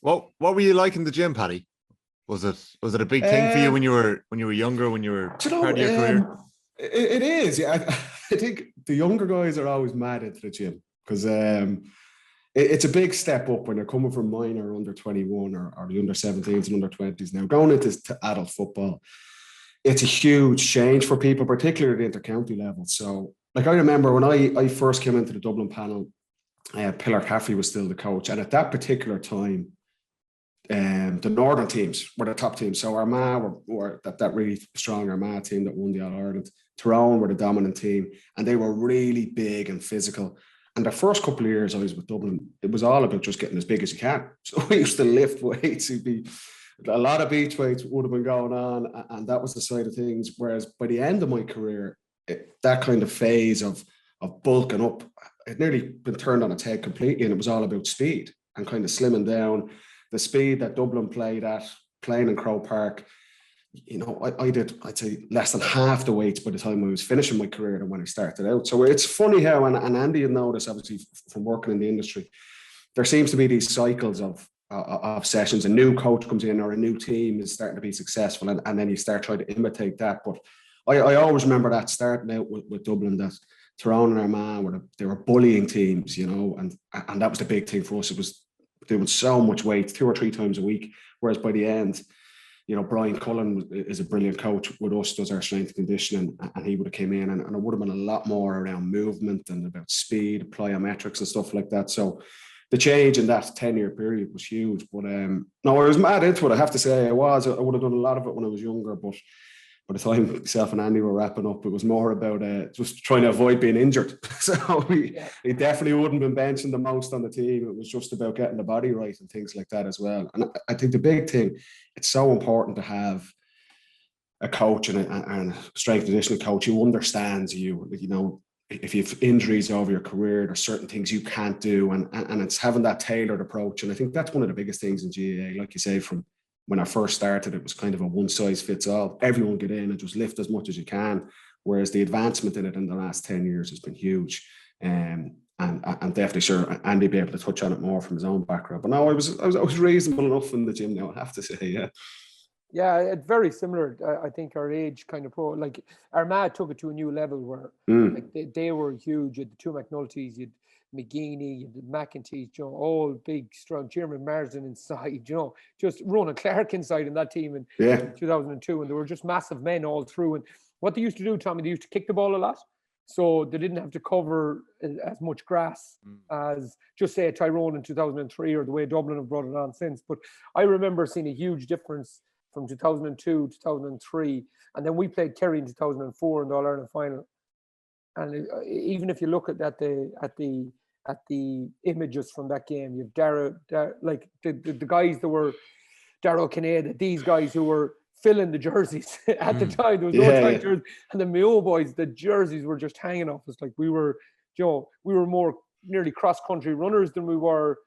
What were you like in the gym, Paddy? Was it a big thing for you when you were younger, when you were part of your career? It is, yeah. I think the younger guys are always mad into the gym because it's a big step up when you're coming from minor under 21 or the under 17s and under 20s. Now going into adult football, it's a huge change for people, particularly at the intercounty level. So, like I remember when I first came into the Dublin panel, Mccarthy was still the coach, and at that particular time, the northern teams were the top teams. So Armagh were that really strong Armagh team that won the All-Ireland. Tyrone were the dominant team, and they were really big and physical. And the first couple of years I was with Dublin, it was all about just getting as big as you can. So we used to lift weights. It'd be a lot of beach weights would have been going on, and that was the side of things. Whereas by the end of my career, that kind of phase of bulking up, it nearly been turned on its head completely, and it was all about speed and kind of slimming down. The speed that Dublin played at, playing in Croke Park, you know, I'd say less than half the weights by the time I was finishing my career than when I started out. So it's funny how, and Andy will know this obviously from working in the industry, there seems to be these cycles of sessions. A new coach comes in or a new team is starting to be successful, and then you start trying to imitate that. But I always remember that starting out with Dublin, that Tyrone and Armagh they were bullying teams, you know, and that was the big thing for us. It was doing so much weight 2 or 3 times a week, whereas by the end, you know, Brian Cullen is a brilliant coach with us, does our strength and conditioning, and he would have came in and it would have been a lot more around movement and about speed, plyometrics and stuff like that. So the change in that 10-year period was huge. But no, I was mad into it, I have to say. I would have done a lot of it when I was younger, but by the time myself and Andy were wrapping up, it was more about just trying to avoid being injured. So he definitely wouldn't have been benching the most on the team. It was just about getting the body right and things like that as well. And I think the big thing, it's so important to have a coach and a strength and conditioning coach who understands you. You know, if you have injuries over your career, there's certain things you can't do, and it's having that tailored approach. And I think that's one of the biggest things in GAA. Like you say, from when I first started, it was kind of a one-size-fits-all. Everyone get in and just lift as much as you can. Whereas the advancement in it in the last 10 years has been huge. And I'm definitely sure Andy be able to touch on it more from his own background. But no, I was reasonable enough in the gym now, I have to say, yeah. Yeah, it's very similar. I think our age kind of like Armagh took it to a new level where like they were huge. You had the two McNultys, you had McGeaney, you had McEntee, you know, all big, strong. Jeremy Marsden inside, you know, just Ronan Clark inside in that team in 2002, and they were just massive men all through. And what they used to do, Tommy, they used to kick the ball a lot, so they didn't have to cover as much grass as just say Tyrone in 2003 or the way Dublin have brought it on since. But I remember seeing a huge difference from 2002, 2003, and then we played Kerry in 2004 in the All-Ireland final. And even if you look at the images from that game, you've like the guys that were Darragh Kinnaid, these guys who were filling the jerseys at the time. There was no tight jersey, and the Mayo boys, the jerseys were just hanging off us. Like we were, you know, we were more nearly cross-country runners than we were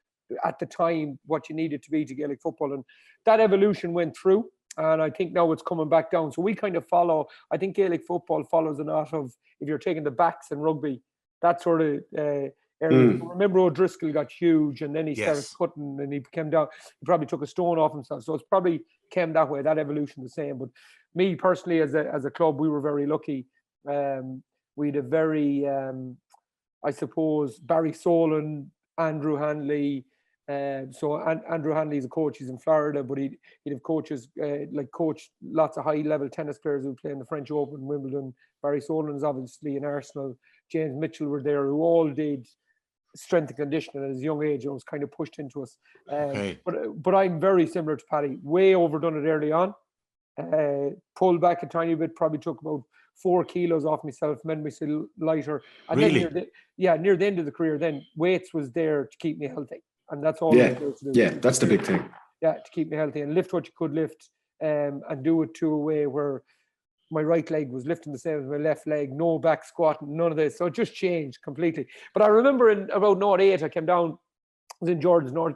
at the time what you needed to be to Gaelic football, and that evolution went through. And I think now it's coming back down. So we kind of follow, I think Gaelic football follows a lot of, if you're taking the backs in rugby, that sort of area. Remember O'Driscoll got huge and then he started cutting and he came down. He probably took a stone off himself. So it's probably came that way, that evolution the same. But me personally, as a club, we were very lucky. We had a very, I suppose, Barry Solon, Andrew Hanley. So Andrew Hanley is a coach. He's in Florida, but he'd have coaches like coach lots of high-level tennis players who play in the French Open, Wimbledon. Barry Solon is obviously in Arsenal. James Mitchell were there, who all did strength and conditioning at his young age. It was kind of pushed into us. But I'm very similar to Paddy. Way overdone it early on. Pulled back a tiny bit. Probably took about 4 kilos off myself, made myself lighter. And really? Then near the end of the career, then weights was there to keep me healthy. And that's all I was there to do. Yeah, that's the big thing. Yeah, to keep me healthy and lift what you could lift, and do it to a way where my right leg was lifting the same as my left leg, no back squatting, none of this. So it just changed completely. But I remember in about 08, I came down, I was in Jordanstown,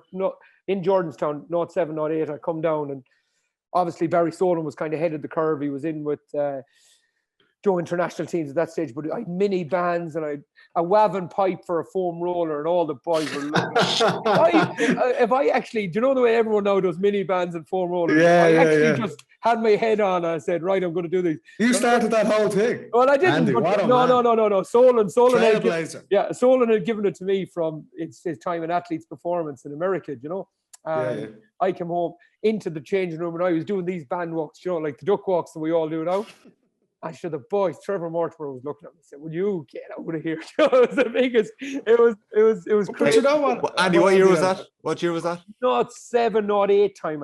07, 08, I come down, and obviously Barry Solon was kind of ahead of the curve. He was in with Joe international teams at that stage, but I had mini bands and I had a Wavin pipe for a foam roller, and all the boys were looking at me. If I actually, do you know the way everyone now does mini bands and foam rollers? I just had my head on and I said, right, I'm going to do these. You started that whole thing. Well, I didn't. Andy, But no. Solon Solon had given it to me from his time in Athletes Performance in America, you know. I came home into the changing room and I was doing these band walks, you know, like the duck walks that we all do now. I should the boys, Trevor Mortimer was looking at me and said, "Will you get out of here?" It was the biggest. It was crazy. But you know what, Andy, what year was that? What year was that? Not 7, not 8 time.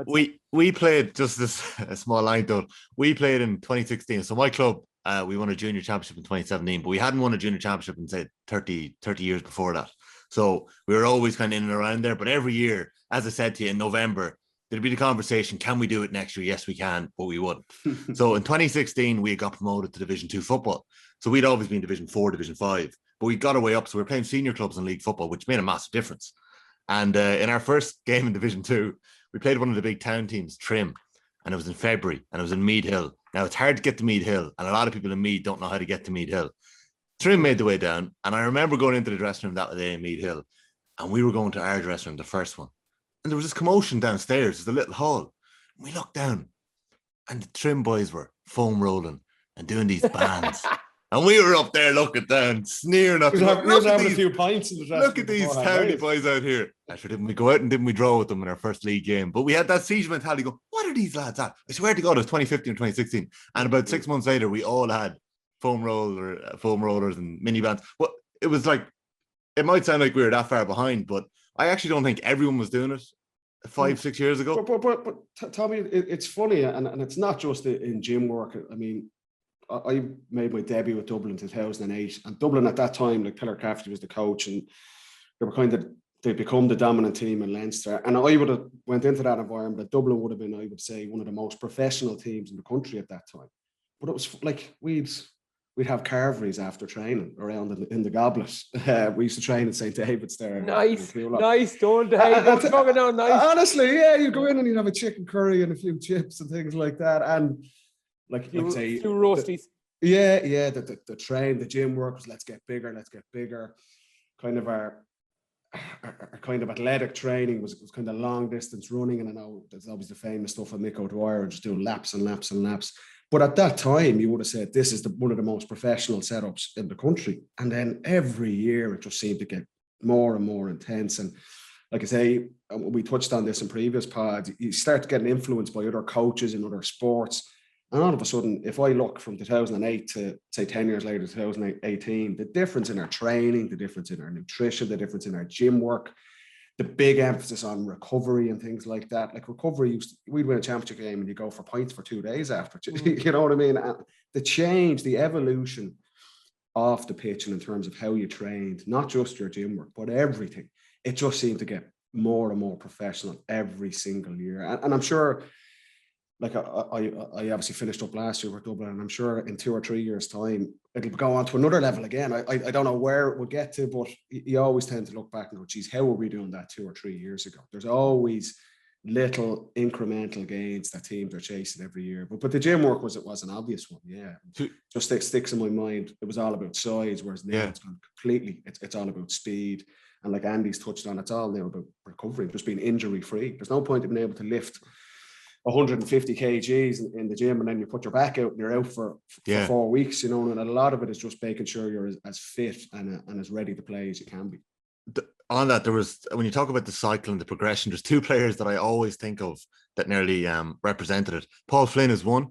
We played, just this a small line though. We played in 2016. So my club, we won a junior championship in 2017, but we hadn't won a junior championship in say 30 years before that. So we were always kind of in and around there. But every year, as I said to you, in November, there'd be the conversation, can we do it next year? Yes, we can, but we wouldn't. So in 2016, we got promoted to Division 2 football. So we'd always been Division 4, Division 5, but we got our way up. So we were playing senior clubs in league football, which made a massive difference. And in our first game in Division 2, we played one of the big town teams, Trim, and it was in February, and it was in Mead Hill. Now, it's hard to get to Mead Hill, and a lot of people in Mead don't know how to get to Mead Hill. Trim made the way down, and I remember going into the dressing room that day in Mead Hill, and we were going to our dressing room, the first one. And there was this commotion downstairs. There's a little hall. And we looked down, and the Trim boys were foam rolling and doing these bands. And we were up there looking down, sneering at them. Look at these, a few pints in the dressing room. Look at these towny boys out here. Actually, didn't we go out and didn't we draw with them in our first league game? But we had that siege mentality. Go, what are these lads at? I swear to God, it was 2015 or 2016. And about 6 months later, we all had foam rollers and mini bands. But it was like, it might sound like we were that far behind, but I actually don't think everyone was doing it 5-6 years ago. But Tommy, it's funny, and it's not just in gym work. I mean, I made my debut with Dublin in 2008, and Dublin at that time, like Pillar Cafferty was the coach, and they'd become the dominant team in Leinster. And I would have went into that environment. Dublin would have been, I would say, one of the most professional teams in the country at that time. But it was like we'd have carveries after training around in the goblet. We used to train in St. David's there. Nice, don't talking down nice. Honestly, yeah, you go in and you'd have a chicken curry and a few chips and things like that. And like few roasties. The train, the gym work was let's get bigger. Kind of our kind of athletic training was kind of long distance running, and I know there's obviously the famous stuff of Mick O'Dwyer just doing laps and laps and laps. But at that time, you would have said this is one of the most professional setups in the country. And then every year it just seemed to get more and more intense. And like I say, we touched on this in previous pods, you start getting influenced by other coaches in other sports. And all of a sudden, if I look from 2008 to say 10 years later, 2018, the difference in our training, the difference in our nutrition, the difference in our gym work, the big emphasis on recovery and things like that. Like recovery, we'd win a championship game and you go for pints for 2 days after. You know what I mean? And the change, the evolution off the pitch and in terms of how you trained, not just your gym work, but everything, it just seemed to get more and more professional every single year. And I'm sure, like I obviously finished up last year with Dublin, and I'm sure in 2 or 3 years' time, it'll go on to another level again. I don't know where it will get to, but you always tend to look back and go, geez, how were we doing that 2 or 3 years ago? There's always little incremental gains that teams are chasing every year. But the gym work was an obvious one, yeah. Just sticks in my mind. It was all about size, whereas now it's gone completely, it's all about speed. And like Andy's touched on, it's all now about recovery, just being injury-free. There's no point in being able to lift 150 kgs in the gym and then you put your back out and you're out for 4 weeks, you know, and a lot of it is just making sure you're as fit and as ready to play as you can be. On that, there was, when you talk about the cycle and the progression, there's 2 players that I always think of that nearly represented it. Paul Flynn is one.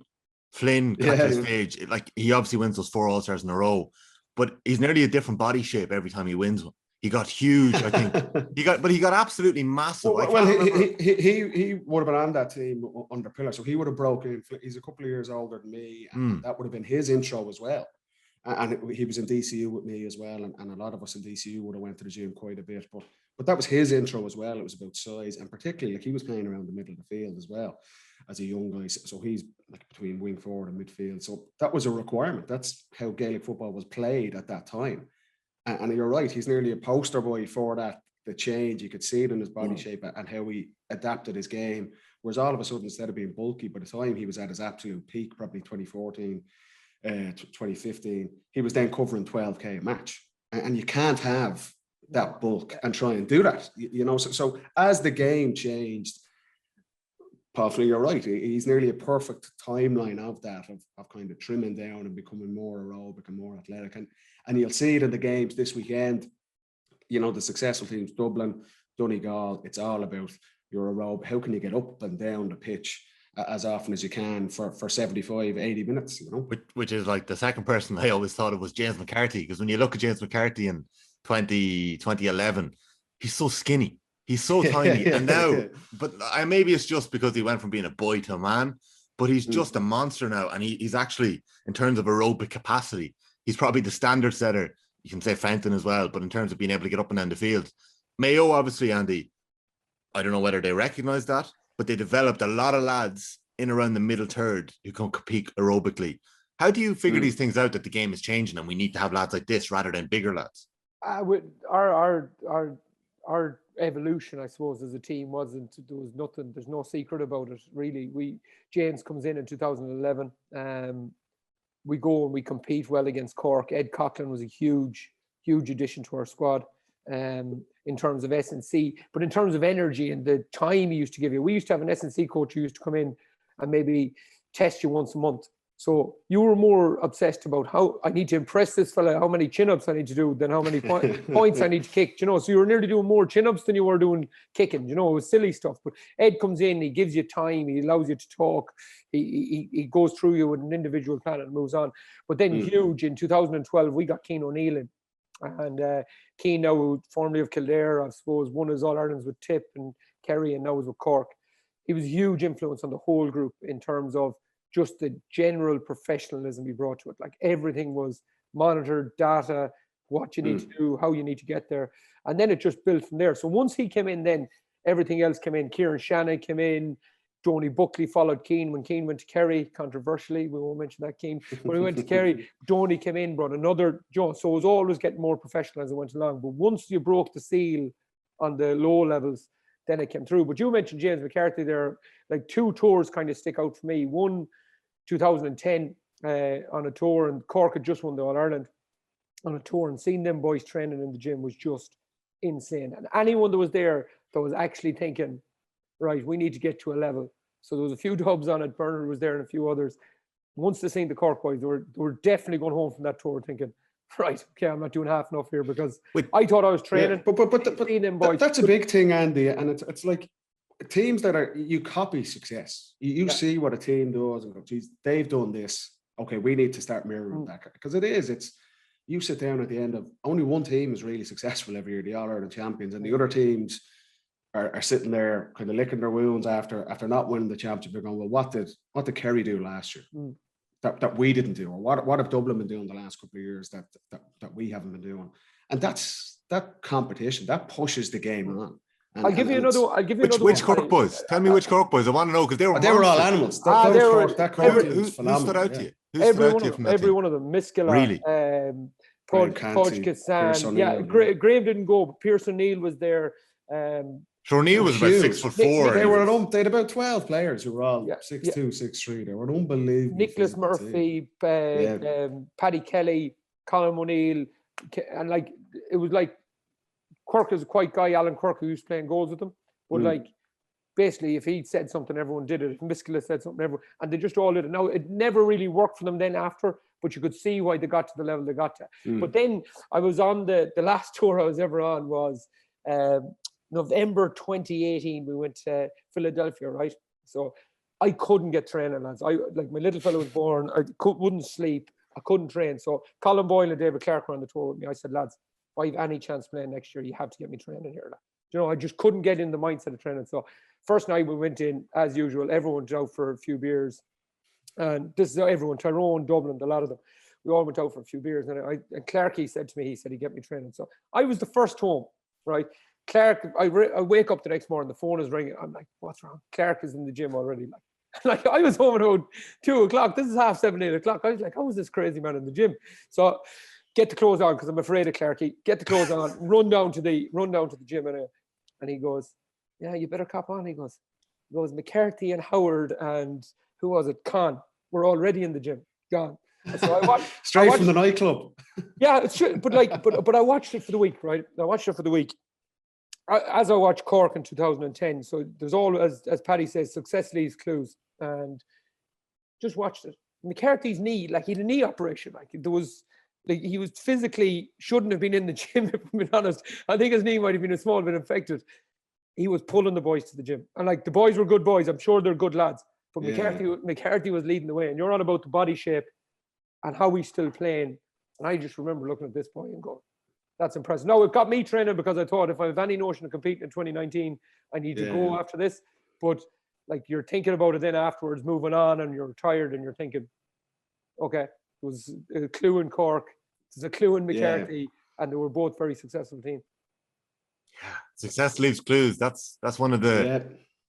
Flynn got to the stage, like he obviously wins those 4 All-Stars in a row, but he's nearly a different body shape every time he wins one. He got huge, I think. He got absolutely massive. Well, he would have been on that team under Pillar, so he would have broken. He's a couple of years older than me, and that would have been his intro as well. And he was in DCU with me as well, and a lot of us in DCU would have went to the gym quite a bit. But that was his intro as well. It was about size, and particularly like he was playing around the middle of the field as well as a young guy. So he's like between wing forward and midfield. So that was a requirement. That's how Gaelic football was played at that time. And you're right, he's nearly a poster boy for that, the change. You could see it in his body shape and how he adapted his game. Whereas all of a sudden, instead of being bulky, by the time he was at his absolute peak, probably 2014, 2015, he was then covering 12K a match. And you can't have that bulk and try and do that, you know. So as the game changed, Paul Flynn, you're right. He's nearly a perfect timeline of that, of kind of trimming down and becoming more aerobic and more athletic. And you'll see it in the games this weekend. You know, the successful teams, Dublin, Donegal, it's all about your aerobic. How can you get up and down the pitch as often as you can for 75, 80 minutes, you know? Which is like the second person I always thought it was James Mccarthy, because when you look at James Mccarthy in 2011, he's so skinny. He's so tiny. And now, but maybe it's just because he went from being a boy to a man, but he's just a monster now. And he's actually, in terms of aerobic capacity, he's probably the standard setter. You can say Fountain as well, but in terms of being able to get up and down the field, Mayo, obviously, Andy, I don't know whether they recognize that, but they developed a lot of lads in around the middle third who can compete aerobically. How do you figure these things out, that the game is changing and we need to have lads like this rather than bigger lads? Our evolution, I suppose, as a team there's no secret about it, really. James comes in 2011. We go and we compete well against Cork. Ed Coughlin was a huge addition to our squad in terms of S&C, but in terms of energy and the time he used to give you. We used to have an S&C coach who used to come in and maybe test you once a month. So you were more obsessed about how I need to impress this fella, how many chin-ups I need to do, than how many points I need to kick. You know, so you were nearly doing more chin-ups than you were doing kicking. You know, it was silly stuff. But Ed comes in, he gives you time, he allows you to talk, he goes through you with an individual plan and moves on. But then huge in 2012, we got Cian O'Neill in. And Cian, now formerly of Kildare, I suppose, won his All-Irelands with Tip and Kerry, and now is with Cork. He was a huge influence on the whole group in terms of just the general professionalism he brought to it. Like everything was monitored, data, what you need to do, how you need to get there. And then it just built from there. So once he came in, then everything else came in. Kieran Shannon came in. Donny Buckley followed Cian when Cian went to Kerry, controversially. We won't mention that, Cian. When he went to Kerry, Donny came in, brought another Joe. So it was always getting more professional as it went along. But once you broke the seal on the low levels, then it came through. But you mentioned James Mccarthy there. Like two tours kind of stick out for me. One, 2010 on a tour, and Cork had just won the All-Ireland on a tour, and seeing them boys training in the gym was just insane. And anyone that was there that was actually thinking, right, we need to get to a level. So there was a few dubs on it. Bernard was there and a few others. Once they seen the Cork boys, they were definitely going home from that tour thinking, right, okay, I'm not doing half enough here, because I thought I was training. Yeah, but that's a big thing, Andy. And it's like teams that you copy success. You see what a team does and go, geez, they've done this. Okay, we need to start mirroring that. Because it's you sit down at the end of only one team is really successful every year, the All-Ireland champions, and the other teams are sitting there kind of licking their wounds after not winning the championship. They're going, well, what did Kerry do last year that we didn't do, or what have Dublin been doing the last couple of years that we haven't been doing? And that's that competition that pushes the game on. I'll give you another. Which Cork boys? Tell me which Cork boys. I want to know, because they were all animals. Who stood out to you? Every one of them. Miskela, really? Podge Kissan. Graham didn't go, but Pearson O'Neill was there. So O'Neill was about 6'4". They had about 12 players who were all 6'2", 6'3". They were unbelievable. Nicholas Murphy, Paddy Kelly, Colin O'Neill, and like it was like Quirk is a quiet guy, Alan Quirk, who used playing goals with them. But like basically, if he said something, everyone did it. If Miskela said something, everyone, and they just all did it. Now it never really worked for them then after, but you could see why they got to the level they got to. But then I was on the last tour I was ever on was November 2018. We went to Philadelphia, right? So I couldn't get training, lads. Like my little fellow was born. I wouldn't sleep. I couldn't train. So Colin Boyle and David Clark were on the tour with me. I said, lads, if I have any chance playing next year, you have to get me training here. Like, you know, I just couldn't get in the mindset of training. So first night we went in, as usual, everyone went out for a few beers. And this is everyone, Tyrone, Dublin, a lot of them. We all went out for a few beers. And Clarkey said to me, he said he'd get me training. So I was the first home, right? Clark, I wake up the next morning, the phone is ringing. I'm like, what's wrong? Clark is in the gym already. Like I was home at about 2 o'clock. This is 7:30, 8 o'clock. I was like, how is this crazy man in the gym? So get the clothes on, because I'm afraid of Clarkey. Get the clothes on, run down to the gym, and he goes, yeah, you better cop on. He goes, McCarthy and Howard and who was it? Con were already in the gym. Gone. So I watched straight from the nightclub. Yeah, it's true. But I watched it for the week, right? I watched it for the week. As I watched Cork in 2010. So there's all, as Paddy says, success leaves clues. And just watched it. McCarthy's knee, like he had a knee operation. Like there was, like he was physically shouldn't have been in the gym, if I'm being honest. I think his knee might have been a small bit infected. He was pulling the boys to the gym. And like the boys were good boys. I'm sure they're good lads. But McCarthy was leading the way. And you're on about the body shape and how he's still playing. And I just remember looking at this boy and going, that's impressive. No, it got me training because I thought if I have any notion of competing in 2019, I need to go after this. But like you're thinking about it then afterwards, moving on, and you're tired and you're thinking, okay, it was a clue in Cork, there's a clue in McCarthy, and they were both very successful teams. Yeah, success leaves clues. That's one of the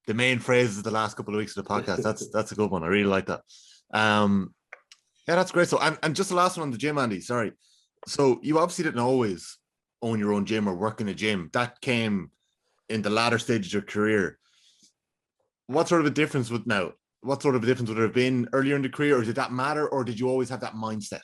main phrases of the last couple of weeks of the podcast. That's a good one. I really like that. Yeah, that's great. So, and just the last one on the gym, Andy. Sorry. So you obviously didn't always own your own gym or work in a gym. That came in the latter stage of your career. What sort of a difference would there have been earlier in the career, or did that matter, or did you always have that mindset?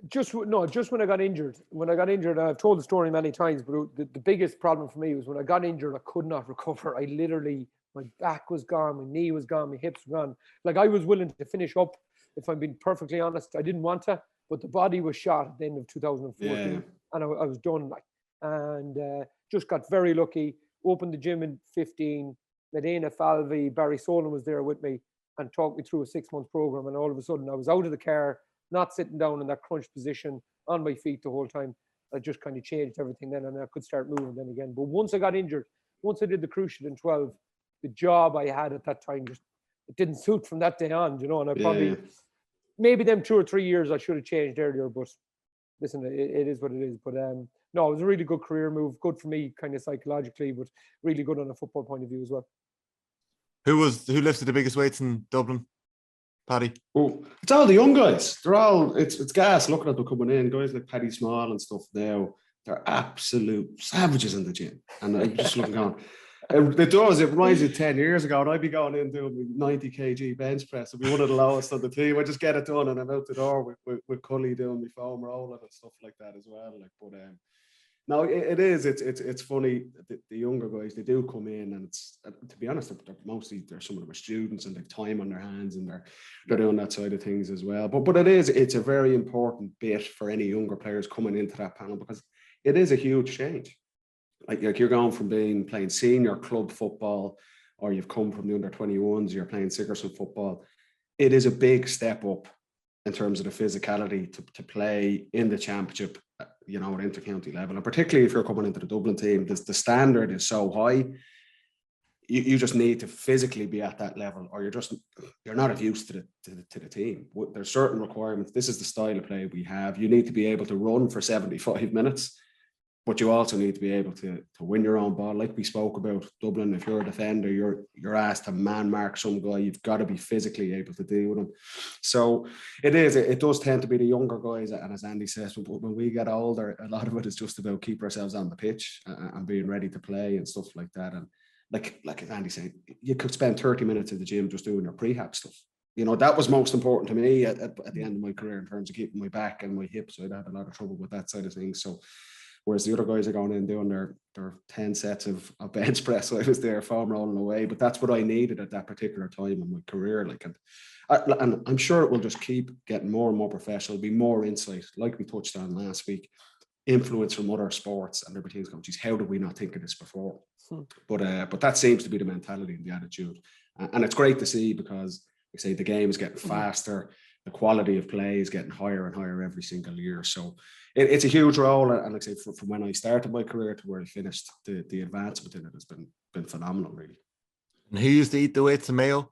Just when I got injured. When I got injured, I've told the story many times, but the biggest problem for me was when I got injured, I could not recover. I literally, my back was gone, my knee was gone, my hips were gone. Like I was willing to finish up, if I'm being perfectly honest. I didn't want to, but the body was shot at the end of 2014, and I was done. And just got very lucky. Opened the gym in 15. Medina Falvey, Barry Solon was there with me and talked me through a 6-month program. And all of a sudden, I was out of the car, not sitting down in that crunch position, on my feet the whole time. I just kind of changed everything then, and I could start moving then again. But once I got injured, once I did the cruciate in 12, the job I had at that time just it didn't suit from that day on, you know. And I probably maybe them 2 or 3 years I should have changed earlier. But listen, it is what it is. But no, it was a really good career move, good for me, kind of psychologically, but really good on a football point of view as well. Who lifted the biggest weights in Dublin? Paddy? Oh, it's all the young guys. They're all it's gas looking at them coming in. Guys like Paddy Small and stuff now, they're absolute savages in the gym. And I'm just looking on. It reminds me 10 years ago, and I'd be going in doing 90 kg bench press. I'd be one of the lowest on the team. I just get it done and I'm out the door with Cully doing my foam rolling and stuff like that as well. Like, but no, it's funny. The younger guys, they do come in, and it's to be honest, they're some of them are students and they've time on their hands, and they're doing that side of things as well. But it's a very important bit for any younger players coming into that panel, because it is a huge change. Like you're going from playing senior club football, or you've come from the under-21s, you're playing Sigerson football. It is a big step up in terms of the physicality to play in the championship, you know, at intercounty level. And particularly if you're coming into the Dublin team, the standard is so high. You just need to physically be at that level, or you're not used to the team. There's certain requirements. This is the style of play we have. You need to be able to run for 75 minutes. But you also need to be able to win your own ball. Like we spoke about Dublin, if you're a defender, you're asked to man mark some guy. You've got to be physically able to deal with him. So it does tend to be the younger guys. And as Andy says, when we get older, a lot of it is just about keep ourselves on the pitch and being ready to play and stuff like that. And like Andy said, you could spend 30 minutes at the gym just doing your prehab stuff. You know, that was most important to me at the end of my career in terms of keeping my back and my hips. I'd had a lot of trouble with that side of things. So whereas the other guys are going in doing their 10 sets of bench press, so I was there foam rolling away. But that's what I needed at that particular time in my career. And I'm sure it will just keep getting more and more professional, be more insight, like we touched on last week, influence from other sports, and their teams going, geez, how did we not think of this before? But that seems to be the mentality and the attitude. And it's great to see, because we say the game is getting faster. The quality of play is getting higher and higher every single year. So it's a huge role. And like I say, from when I started my career to where I finished, the advancement in it has been phenomenal, really. And who used to eat the weights in Mayo?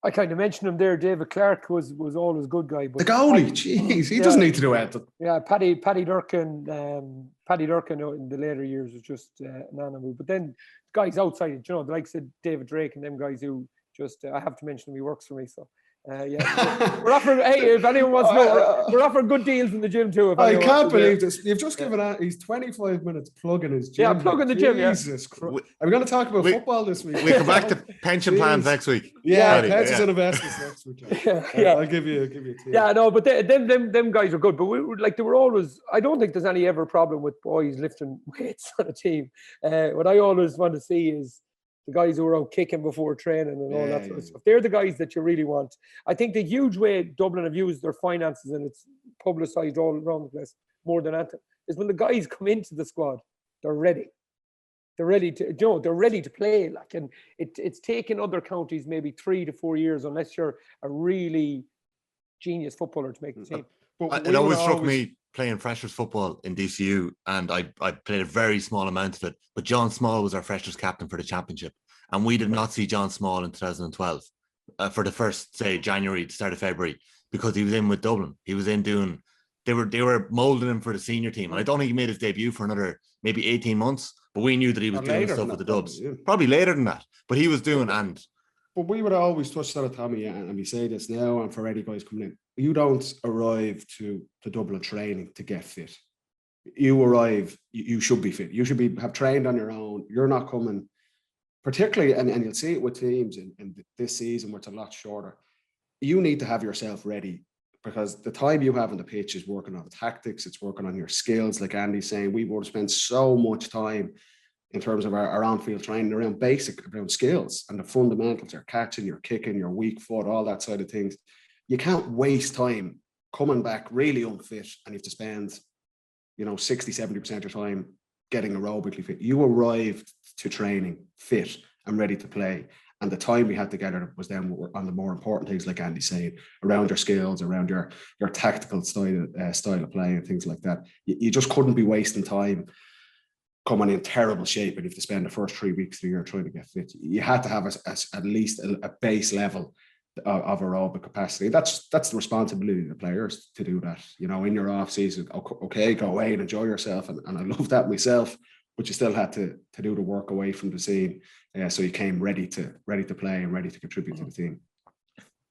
I kind of mentioned him there. David Clark was always a good guy. But the goalie, jeez, he doesn't need to do anything. Yeah, Paddy Durkin in the later years was just an animal. But then guys outside, you know, the likes of David Drake and them guys who just, I have to mention him, he works for me. So Yeah, we're offering. Hey, if anyone wants to know, we're offering good deals in the gym too. If I can't believe this. You've just given out. He's 25 minutes plugging his gym. Yeah, plugging the gym. Jesus Christ. Are we going to talk about football this week? We come back to pension plans next week. Yeah, pensions and investments next week. I'll give you a team. Yeah, no, but them guys are good. But we were like, they were always. I don't think there's any ever problem with boys lifting weights on a team. What I always want to see is the guys who are out kicking before training and all that sort of stuff. They're the guys that you really want. I think the huge way Dublin have used their finances, and it's publicised all around the place more than anything, is when the guys come into the squad, they're ready. They're ready to, they're ready to play. Like, and it's taken other counties maybe 3 to 4 years, unless you're a really genius footballer, to make the team. But it always struck me playing freshers football in DCU, and I played a very small amount of it. But John Small was our freshers captain for the championship, and we did not see John Small in 2012 for the first, say, January to start of February, because he was in with Dublin. He was in doing. They were molding him for the senior team, and I don't think he made his debut for another maybe 18 months. But we knew that he was doing stuff with the Dubs. Probably later than that, but he was doing. But we would always touch that at Tommy, and we say this now, and for any guys coming in, you don't arrive to the Dublin training to get fit. You arrive, you should be fit. You should have trained on your own. You're not coming, particularly, and you'll see it with teams in this season where it's a lot shorter. You need to have yourself ready, because the time you have on the pitch is working on tactics, it's working on your skills. Like Andy's saying, we would spend so much time in terms of our on-field training around skills and the fundamentals, your catching, your kicking, your weak foot, all that side of things. You can't waste time coming back really unfit, and you have to spend, 60, 70% of your time getting aerobically fit. You arrived to training fit and ready to play. And the time we had together was then on the more important things, like Andy's saying, around your skills, around your tactical style of play and things like that. You just couldn't be wasting time coming in terrible shape, and you have to spend the first 3 weeks of the year trying to get fit. You had to have at least a base level of aerobic capacity. That's the responsibility of the players to do that. In your off season, okay, go away and enjoy yourself, and I love that myself. But you still had to do the work away from the scene, so you came ready to play and ready to contribute to the team.